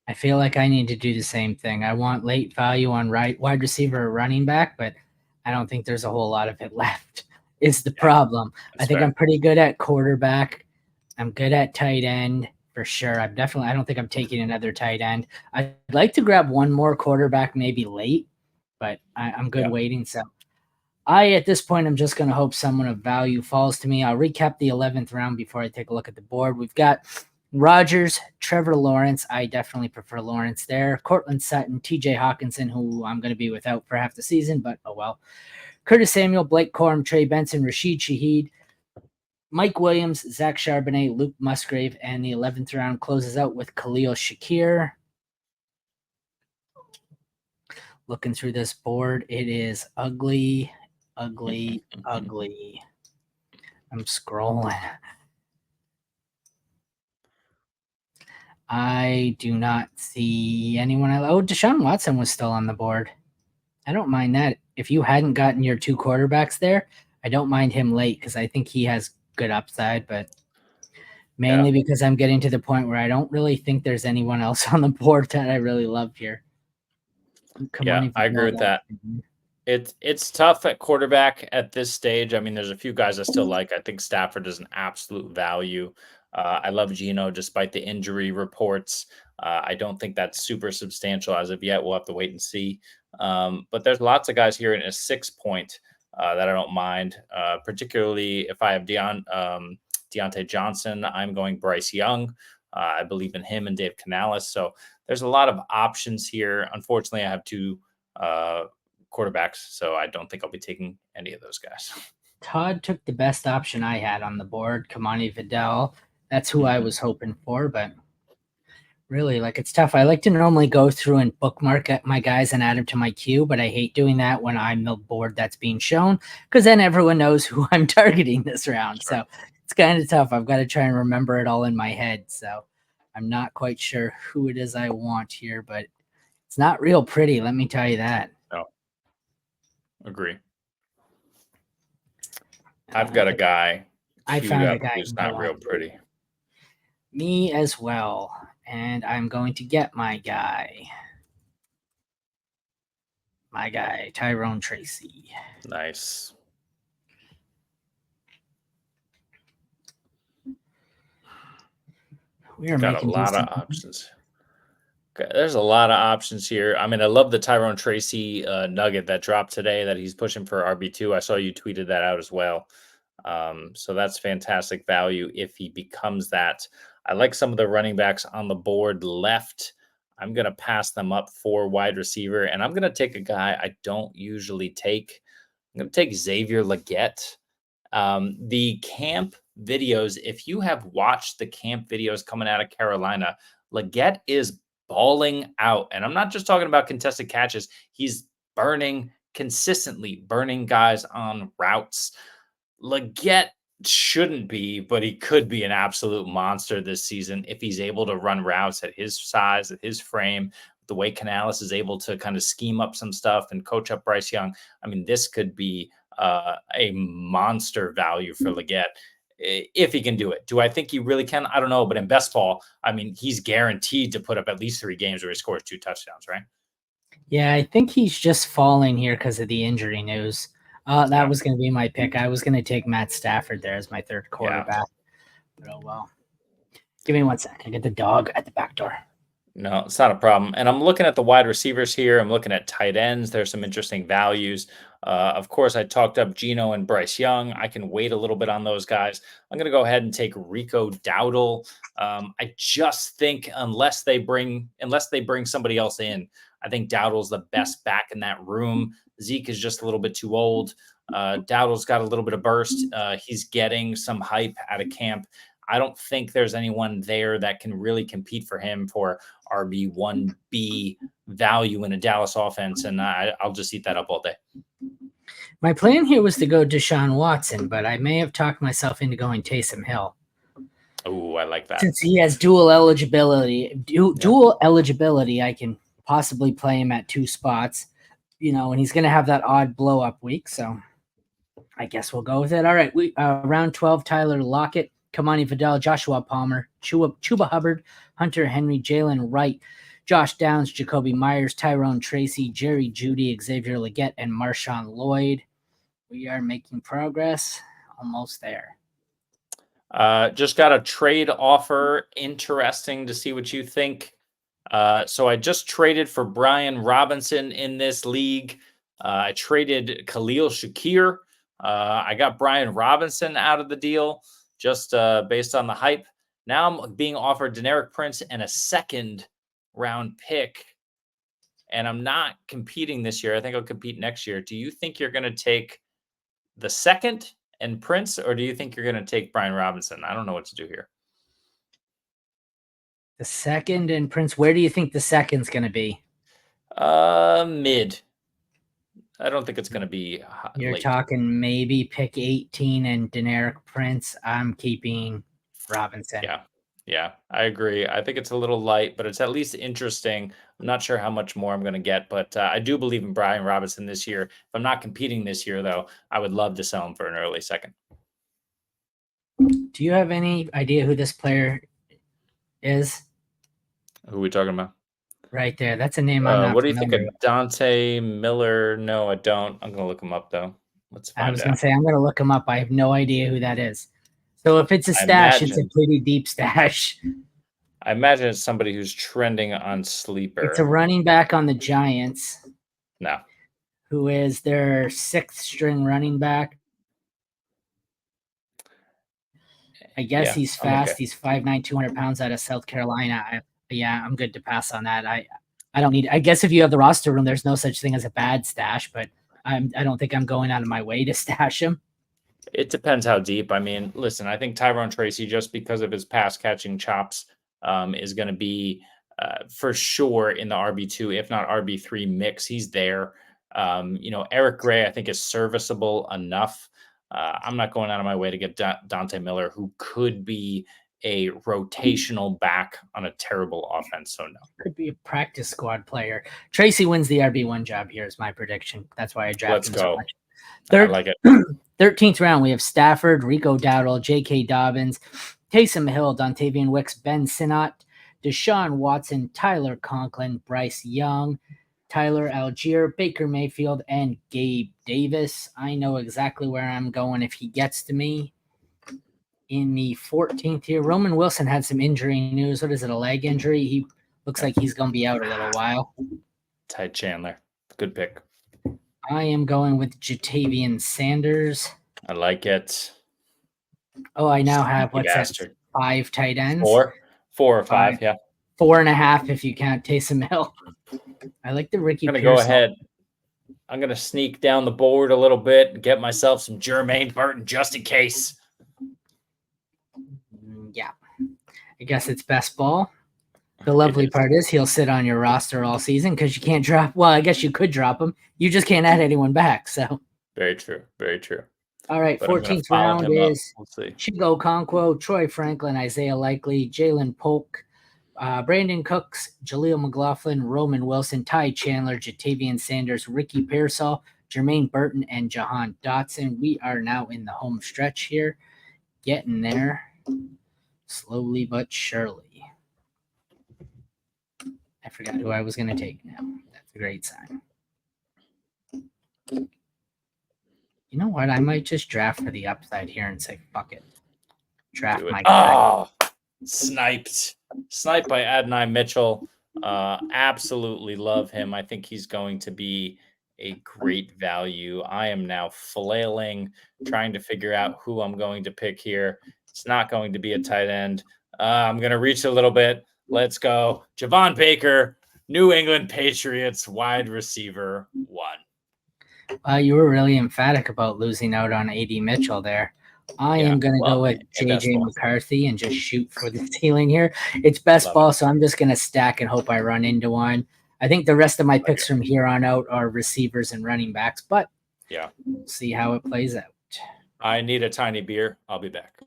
I feel like I need to do the same thing. I want late value on wide receiver or running back, but I don't think there's a whole lot of it left. Is the problem. I think fair. I'm pretty good at quarterback. I'm good at tight end for sure. I don't think I'm taking another tight end. I'd like to grab one more quarterback maybe late, but I'm good waiting. So at this point, I'm just going to hope someone of value falls to me. I'll recap the 11th round before I take a look at the board. We've got Rodgers, Trevor Lawrence. I definitely prefer Lawrence there. Cortland Sutton, TJ Hawkinson, who I'm going to be without for half the season, but oh well. Curtis Samuel, Blake Corum, Trey Benson, Rashid Shaheed, Mike Williams, Zach Charbonnet, Luke Musgrave, and the 11th round closes out with Khalil Shakir. Looking through this board, it is ugly, ugly, ugly. I'm scrolling. I do not see anyone. Deshaun Watson was still on the board. I don't mind that. If you hadn't gotten your 2 quarterbacks there, I don't mind him late because I think he has good upside, but mainly because I'm getting to the point where I don't really think there's anyone else on the board that I really love here. I agree with that. It's tough at quarterback at this stage. I mean, there's a few guys I still like. I think Stafford is an absolute value. I love Geno despite the injury reports. I don't think that's super substantial as of yet. We'll have to wait and see. But there's lots of guys here in a 6 point that I don't mind, particularly if I have Deontay Johnson. I'm going Bryce Young. I believe in him and Dave Canales. So there's a lot of options here. Unfortunately, I have 2 quarterbacks, so I don't think I'll be taking any of those guys. Todd took the best option I had on the board, Kamani Vidal. That's who I was hoping for, but really, it's tough. I like to normally go through and bookmark my guys and add them to my queue, but I hate doing that when I'm the board that's being shown because then everyone knows who I'm targeting this round. Sure. So it's kind of tough. I've got to try and remember it all in my head. So I'm not quite sure who it is I want here, but it's not real pretty. Let me tell you that. No. Agree. I've got a guy. I found a guy who's not real pretty. Me as well. And I'm going to get my guy. Tyrone Tracy. Nice. We are got a lot of options. Okay, there's a lot of options here. I mean, I love the Tyrone Tracy nugget that dropped today that he's pushing for RB2. I saw you tweeted that out as well. So that's fantastic value if he becomes that. I like some of the running backs on the board left. I'm going to pass them up for wide receiver, and I'm going to take a guy I don't usually take. I'm going to take Xavier Legette. The camp videos, if you have watched the camp videos coming out of Carolina, Legette is balling out. And I'm not just talking about contested catches. He's consistently burning guys on routes. Legette shouldn't be, but he could be an absolute monster this season if he's able to run routes at his size, at his frame, the way Canales is able to kind of scheme up some stuff and coach up Bryce Young. I mean, this could be a monster value for Legette if he can do it. Do I think he really can? I don't know. But in best ball, I mean, he's guaranteed to put up at least 3 games where he scores 2 touchdowns, right? Yeah, I think he's just falling here because of the injury news. That was going to be my pick. I was going to take Matt Stafford there as my 3rd quarterback. But oh well. Give me 1 second. I get the dog at the back door. No, it's not a problem. And I'm looking at the wide receivers here. I'm looking at tight ends. There's some interesting values. Of course, I talked up Geno and Bryce Young. I can wait a little bit on those guys. I'm going to go ahead and take Rico Dowdle. I just think unless they bring somebody else in, I think Dowdle's the best back in that room. Zeke is just a little bit too old. Dowdle's got a little bit of burst. He's getting some hype out of camp. I don't think there's anyone there that can really compete for him for RB1B value in a Dallas offense, and I'll just eat that up all day. My plan here was to go Deshaun Watson, but I may have talked myself into going Taysom Hill. Oh, I like that. Since he has dual eligibility, I can possibly play him at 2 spots, and he's going to have that odd blow up week. So I guess we'll go with it. All right. Round 12, Tyler Lockett, Kamani Vidal, Joshua Palmer, Chuba Hubbard, Hunter Henry, Jalen Wright, Josh Downs, Jacoby Myers, Tyrone Tracy, Jerry Jeudy, Xavier Legette, and Marshawn Lloyd. We are making progress. Almost there. Just got a trade offer. Interesting to see what you think. So I just traded for Brian Robinson in this league. I traded Khalil Shakir. I got Brian Robinson out of the deal just based on the hype. Now I'm being offered Deneric Prince and a 2nd-round pick, and I'm not competing this year. I think I'll compete next year. Do you think you're going to take the 2nd and Prince, or do you think you're going to take Brian Robinson? I don't know what to do here. The 2nd and Prince. Where do you think the 2nd's going to be? Mid. I don't think it's going to be You're late. talking maybe pick 18 and Deneric Prince. I'm keeping Robinson. Yeah, I agree. I think it's a little light, but it's at least interesting. I'm not sure how much more I'm going to get, but I do believe in Brian Robinson this year. If I'm not competing this year, though, I would love to sell him for an early 2nd. Do you have any idea who this player is? Who are we talking about? Right there. That's a name I'm not What do you think of with. Dante Miller? No, I don't. I'm going to look him up, though. Let's find out. I was going to say, I'm going to look him up. I have no idea who that is. So if it's a stash, it's a pretty deep stash. I imagine it's somebody who's trending on Sleeper. It's a running back on the Giants. No. Who is their 6th-string running back. I guess he's fast. Okay. He's 5'9", 200 pounds out of South Carolina. I'm good to pass on that. I don't need. I guess if you have the roster room, there's no such thing as a bad stash, but I don't think I'm going out of my way to stash him. It depends how deep. I mean, listen, I think Tyrone Tracy, just because of his pass catching chops, is going to be for sure in the RB2, if not RB3 mix. He's there. Eric Gray, I think, is serviceable enough. I'm not going out of my way to get Dante Miller, who could be a rotational back on a terrible offense. So no. Could be a practice squad player. Tracy wins the RB1 job here is my prediction. That's why I drafted him so much. I like it. 13th round, we have Stafford, Rico Dowdle, J.K. Dobbins, Taysom Hill, Dontavian Wicks, Ben Sinnott, Deshaun Watson, Tyler Conklin, Bryce Young, Tyler Algier, Baker Mayfield, and Gabe Davis. I know exactly where I'm going if he gets to me. In the 14th here, Roman Wilson had some injury news. What is it, a leg injury? He looks like he's going to be out a little while. Ty Chandler. Good pick. I am going with Jatavian Sanders. I like it. Oh, I now have, what's that, 5 tight ends? 4 or 5, yeah. 4.5 if you count Taysom Hill. I like the Ricky Pearsall. I'm going to go ahead. I'm going to sneak down the board a little bit and get myself some Jermaine Burton just in case. Yeah. I guess it's best ball. The lovely part is he'll sit on your roster all season because you can't drop. Well, I guess you could drop him. You just can't add anyone back. So very true. Very true. All right. 14th round is Chigo Okonkwo, Troy Franklin, Isaiah Likely, Jalen Polk, Brandon Cooks, Jaleel McLaughlin, Roman Wilson, Ty Chandler, Jatavian Sanders, Ricky Pearsall, Jermaine Burton, and Jahan Dotson. We are now in the home stretch here. Getting there slowly but surely. I forgot who I was going to take now. That's a great sign. You know what? I might just draft for the upside here and say, fuck it. Draft my guy. Oh, sniped by Adonai Mitchell. Absolutely love him. I think he's going to be a great value. I am now flailing, trying to figure out who I'm going to pick here. It's not going to be a tight end. I'm going to reach a little bit. Let's go. Javon Baker, New England Patriots, wide receiver 1. You were really emphatic about losing out on A.D. Mitchell there. I am going to go with JJ McCarthy and just shoot for the ceiling here. It's best ball, so I'm just going to stack and hope I run into one. I think the rest of my picks from here on out are receivers and running backs, but we'll see how it plays out. I need a tiny beer. I'll be back.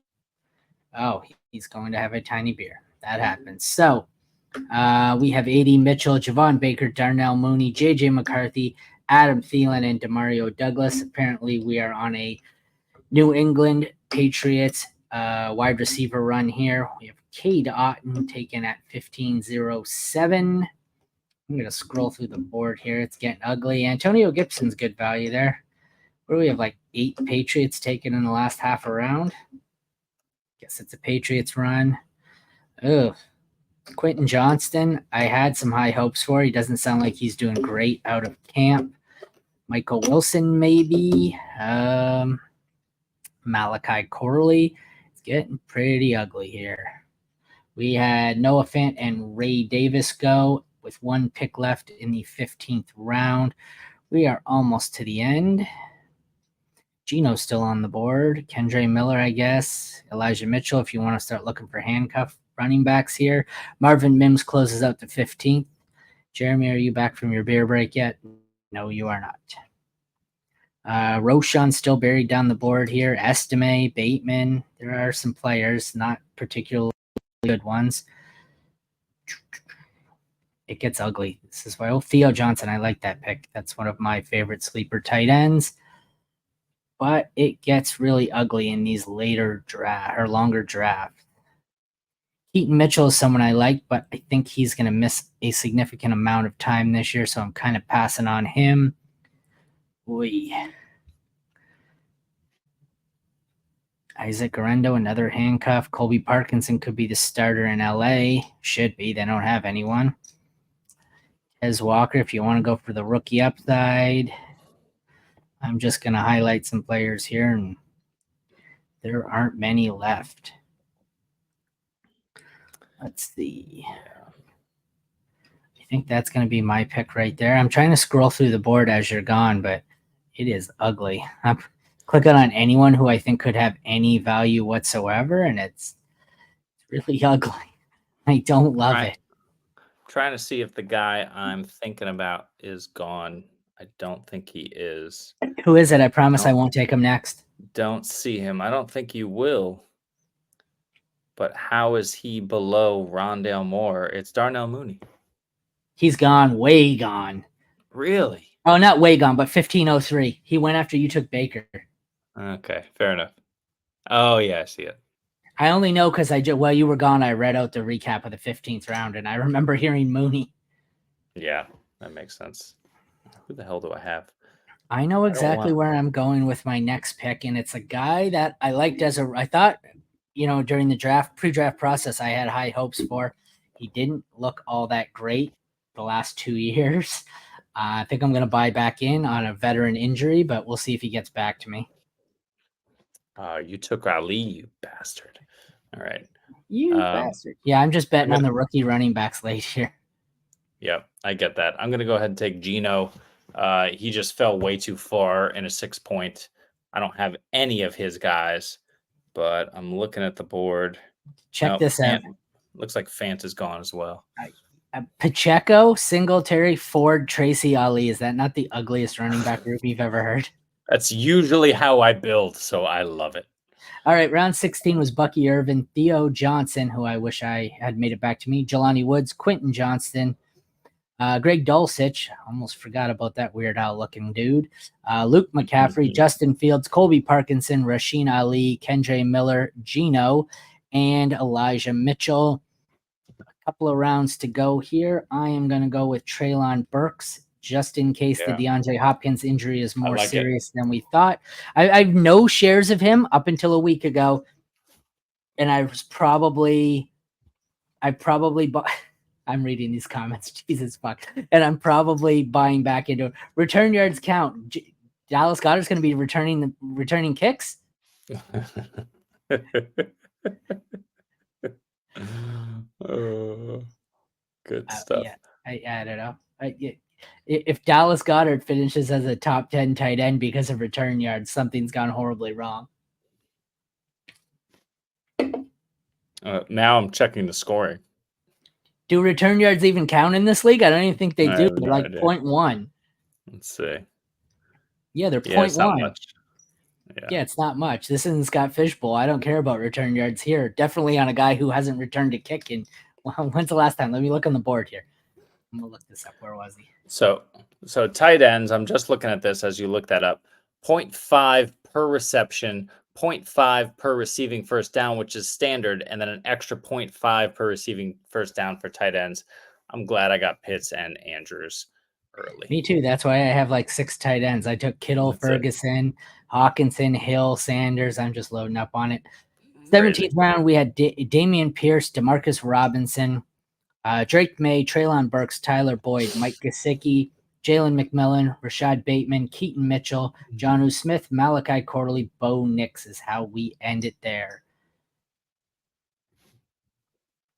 Oh, he's going to have a tiny beer. That happens. So we have A.D. Mitchell, Javon Baker, Darnell Mooney, J.J. McCarthy, Adam Thielen, and Demario Douglas. Apparently, we are on a New England Patriots wide receiver run here. We have Cade Otton taken at 15.07. I'm going to scroll through the board here. It's getting ugly. Antonio Gibson's good value there. What do we have, like 8 Patriots taken in the last half a round? Guess it's a Patriots run. Ugh. Quentin Johnston, I had some high hopes for. He doesn't sound like he's doing great out of camp. Michael Wilson, maybe. Malachi Corley. It's getting pretty ugly here. We had Noah Fant and Ray Davis go with 1 pick left in the 15th round. We are almost to the end. Gino's still on the board. Kendre Miller, I guess. Elijah Mitchell, if you want to start looking for handcuff running backs here. Marvin Mims closes out the 15th. Jeremy, are you back from your beer break yet? No, you are not. Roshan's still buried down the board here. Estime, Bateman. There are some players, not particularly good ones. It gets ugly. This is why Theo Johnson, I like that pick. That's one of my favorite sleeper tight ends. But it gets really ugly in these later longer drafts. Keaton Mitchell is someone I like, but I think he's going to miss a significant amount of time this year, so I'm kind of passing on him. Isaac Garendo, another handcuff. Colby Parkinson could be the starter in LA. Should be. They don't have anyone. Ez Walker, if you want to go for the rookie upside. I'm just going to highlight some players here, and there aren't many left. Let's see. I think that's going to be my pick right there. I'm trying to scroll through the board as you're gone, but it is ugly. I'm clicking on anyone who I think could have any value whatsoever, and it's really ugly. I don't love it. Trying to see if the guy I'm thinking about is gone. I don't think he is. Who is it? I promise I won't take him next. Don't see him. I don't think you will. But how is he below Rondale Moore? It's Darnell Mooney. He's gone, way gone. Really? Oh, not way gone, but 15.03. He went after you took Baker. Okay, fair enough. Oh, yeah, I see it. I only know because while you were gone, I read out the recap of the 15th round, and I remember hearing Mooney. Yeah, that makes sense. Who the hell do I have? I know exactly where I'm going with my next pick, and it's a guy that I liked I thought, during the pre-draft process, I had high hopes for. He didn't look all that great the last 2 years. I think I'm going to buy back in on a veteran injury, but we'll see if he gets back to me. You took Ali, you bastard. All right. You bastard. Yeah, I'm just betting on the rookie running backs late here. Yep, I get that. I'm going to go ahead and take Gino. He just fell way too far in a 6-point. I don't have any of his guys, but I'm looking at the board. Check this out. Looks like Fant is gone as well. Pacheco, Singletary, Ford, Tracy, Ali. Is that not the ugliest running back group you've ever heard? That's usually how I build, so I love it. All right, round 16 was Bucky Irvin, Theo Johnson, who I wish I had made it back to me, Jelani Woods, Quentin Johnston, Greg Dulcich, almost forgot about that Weird Al-looking dude, Luke McCaffrey, Justin Fields, Colby Parkinson, Rasheen Ali, Kendre Miller, Gino, and Elijah Mitchell. A couple of rounds to go here. I am going to go with Treylon Burks, just in case the DeAndre Hopkins injury is more serious than we thought. I have no shares of him up until a week ago, and I'm reading these comments. Jesus fuck. And I'm probably buying back into it. Return yards count. Dallas Goedert's going to be returning kicks. Good stuff. Yeah, I don't know. If Dallas Goedert finishes as a top 10 tight end because of return yards, something's gone horribly wrong. Now I'm checking the scoring. Do return yards even count in this league? I don't even think they I do. have They're no like idea. 0.1. Let's see. Yeah, they're Yeah, it's not 0.1. much. Yeah, it's not much. This isn't Scott Fishbowl. I don't care about return yards here. Definitely on a guy who hasn't returned a kick in. When's the last time? Let me look on the board here. I'm gonna look this up. Where was he? So tight ends, I'm just looking at this as you look that up. 0.5 per reception, 0.5 per receiving first down, which is standard, and then an extra 0.5 per receiving first down for tight ends. I'm glad I got Pitts and Andrews early. Me too. That's why I have like 6 tight ends. I took Kittle, That's it. Ferguson, Hawkinson, Hill, Sanders. I'm just loading up on it. 17th round, we had Damian Pierce, Demarcus Robinson, Drake May, Treylon Burks, Tyler Boyd, Mike Gesicki, Jalen McMillan, Rashad Bateman, Keaton Mitchell, Jonnu Smith, Malachi Corley, Bo Nix is how we end it there.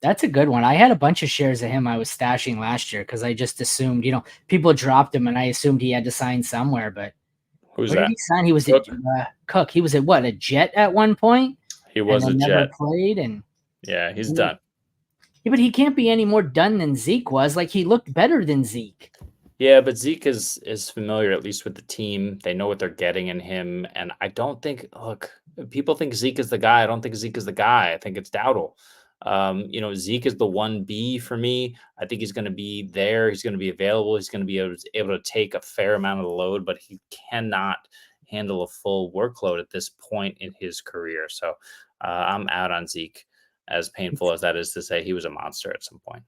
That's a good one. I had a bunch of shares of him I was stashing last year because I just assumed, people dropped him and I assumed he had to sign somewhere. But who's where that? did he sign? He was Cook. at Cook. He was at what, a Jet at one point? He was and a then never Jet. played. And yeah, he's done. Yeah, but he can't be any more done than Zeke was. Like, he looked better than Zeke. Yeah, but Zeke is familiar, at least with the team. They know what they're getting in him. And I don't think, look, people think Zeke is the guy. I don't think Zeke is the guy. I think it's Dowdle. Zeke is the 1B for me. I think he's going to be there. He's going to be available. He's going to be able to take a fair amount of the load, but he cannot handle a full workload at this point in his career. So I'm out on Zeke, as painful as that is to say. He was a monster at some point.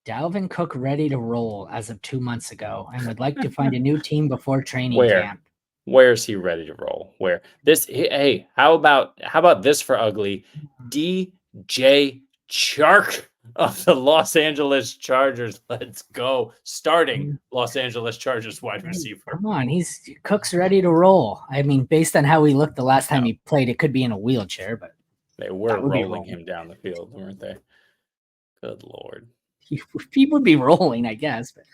Dalvin Cook ready to roll as of 2 months ago and would like to find a new team before training camp. Where is he ready to roll? Where this? Hey, how about this for ugly? DJ Chark of the Los Angeles Chargers. Let's go. Starting Los Angeles Chargers wide receiver. Come on, Cook's ready to roll. I mean, based on how he looked the last time he played, it could be in a wheelchair, but they were rolling him down the field, weren't they? Good Lord. He would be rolling, I guess. But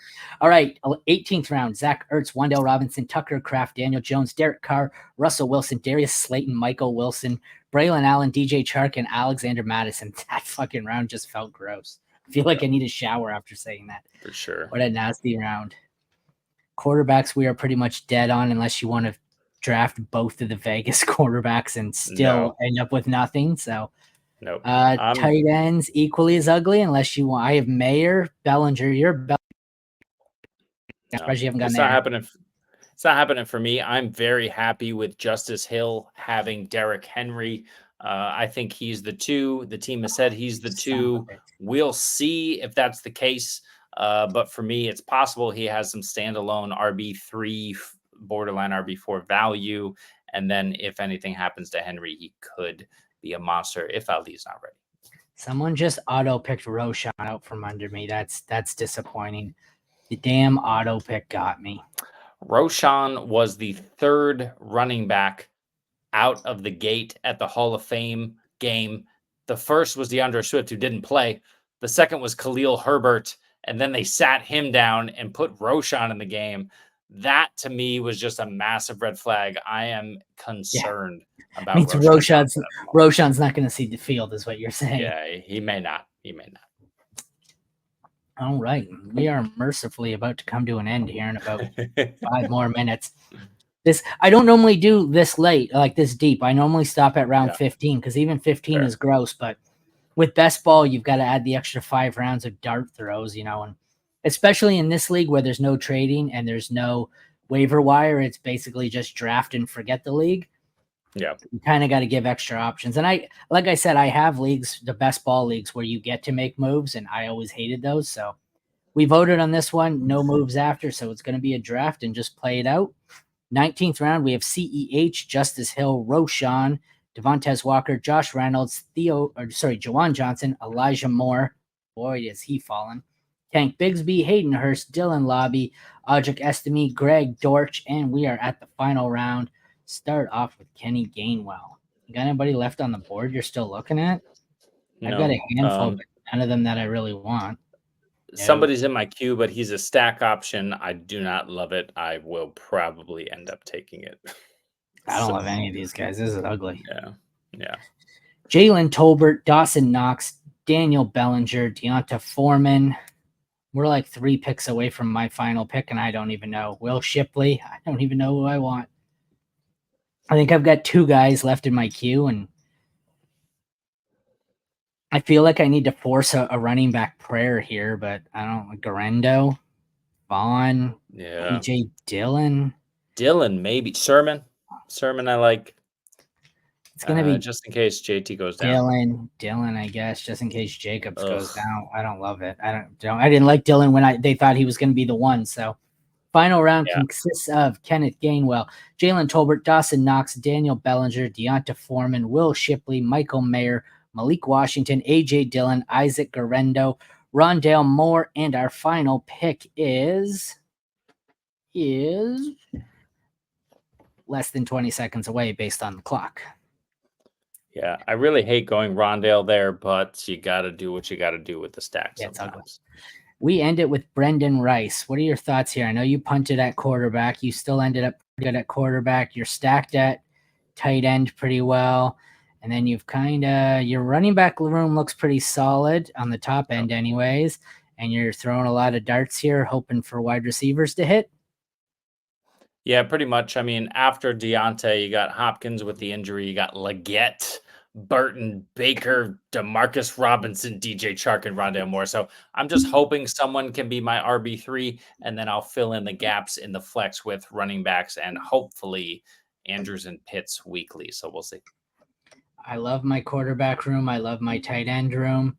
all right, 18th round, Zach Ertz, Wan'Dale Robinson, Tucker Kraft, Daniel Jones, Derek Carr, Russell Wilson, Darius Slayton, Michael Wilson, Braylon Allen, DJ Chark, and Alexander Madison. That fucking round just felt gross. I feel like I need a shower after saying that. For sure. What a nasty round. Quarterbacks, we are pretty much dead on unless you want to draft both of the Vegas quarterbacks and still end up with nothing. So nope. Tight ends equally as ugly unless you want. I have Mayer, Bellinger. You're Bellinger. No, you haven't gotten it's not happening for me. I'm very happy with Justice Hill having Derrick Henry. I think he's the 2. The team has said he's the 2. We'll see if that's the case. But for me, it's possible he has some standalone RB3, borderline RB4 value. And then if anything happens to Henry, he could be a monster if Ali's not ready. Someone just auto-picked Roshan out from under me. That's disappointing. The damn auto-pick got me. Roshan was the 3rd running back out of the gate at the Hall of Fame game. The first was DeAndre Swift, who didn't play. The second was Khalil Herbert, and then they sat him down and put Roshan in the game. That, to me, was just a massive red flag. I am concerned about Roshan's not going to see the field, is what you're saying. Yeah, he may not. All right. We are mercifully about to come to an end here in about 5 more minutes. I don't normally do this late, like this deep. I normally stop at round 15 because even 15 is gross. But with best ball, you've got to add the extra 5 rounds of dart throws, and especially in this league where there's no trading and there's no waiver wire, it's basically just draft and forget the league. Yeah. You kind of got to give extra options. And like I said, I have leagues, the best ball leagues, where you get to make moves, and I always hated those. So we voted on this one, no moves after. So it's going to be a draft and just play it out. 19th round, we have CEH, Justice Hill, Roshan, Devontae Walker, Josh Reynolds, Jawan Johnson, Elijah Moore. Boy, is he fallen. Tank Bigsby, Hayden Hurst, Dylan Lobby, Audric Estime, Greg Dortch, and we are at the final round. Start off with Kenny Gainwell. You got anybody left on the board you're still looking at? No. I've got a handful, but none of them that I really want. Somebody's in my queue, but he's a stack option. I do not love it. I will probably end up taking it. I don't love any of these guys. This is ugly. Yeah. Jalen Tolbert, Dawson Knox, Daniel Bellinger, Deonta Foreman. We're like 3 picks away from my final pick, and I don't even know. Will Shipley, I don't even know who I want. I think I've got 2 guys left in my queue, and I feel like I need to force a running back prayer here, but I don't. Garendo, Vaughn, A.J. Dillon. Dillon, maybe. Sermon, I like. It's going to be just in case JT goes down. Dillon, I guess, just in case Jacobs goes down. I don't love it. I didn't like Dillon when they thought he was going to be the one. So final round consists of Kenneth Gainwell, Jalen Tolbert, Dawson Knox, Daniel Bellinger, Deonta Foreman, Will Shipley, Michael Mayer, Malik Washington, A.J. Dillon, Isaac Garendo, Rondale Moore, and our final pick is less than 20 seconds away based on the clock. Yeah, I really hate going Rondale there, but you got to do what you got to do with the stack sometimes. We end it with Brendan Rice. What are your thoughts here? I know you punted at quarterback. You still ended up good at quarterback. You're stacked at tight end pretty well. And then you've your running back room looks pretty solid on the top end anyways. And you're throwing a lot of darts here, hoping for wide receivers to hit. Yeah, pretty much. I mean, after Deontay, you got Hopkins with the injury. You got Leggett, Burton, Baker, Demarcus Robinson, DJ Chark, and Rondale Moore. So I'm just hoping someone can be my RB3, and then I'll fill in the gaps in the flex with running backs and hopefully Andrews and Pitts weekly. So we'll see. I love my quarterback room. I love my tight end room.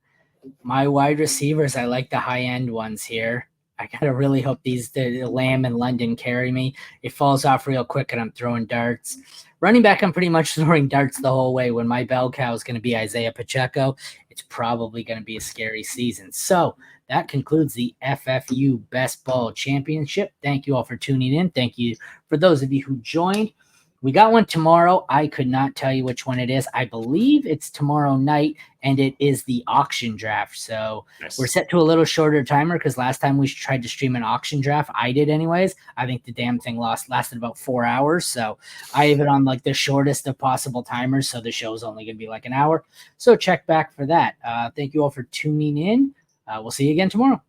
My wide receivers, I like the high end ones here. I gotta really hope the Lamb and London carry me. It falls off real quick and I'm throwing darts. Running back, I'm pretty much throwing darts the whole way. When my bell cow is going to be Isaiah Pacheco, it's probably going to be a scary season. So that concludes the FFU Best Ball Championship. Thank you all for tuning in. Thank you for those of you who joined. We got one tomorrow. I could not tell you which one it is. I believe it's tomorrow night, and it is the auction draft. So We're set to a little shorter timer because last time we tried to stream an auction draft, I did anyways. I think the damn thing lasted about 4 hours. So I have it on like the shortest of possible timers. So the show's only going to be like an hour. So check back for that. Thank you all for tuning in. We'll see you again tomorrow.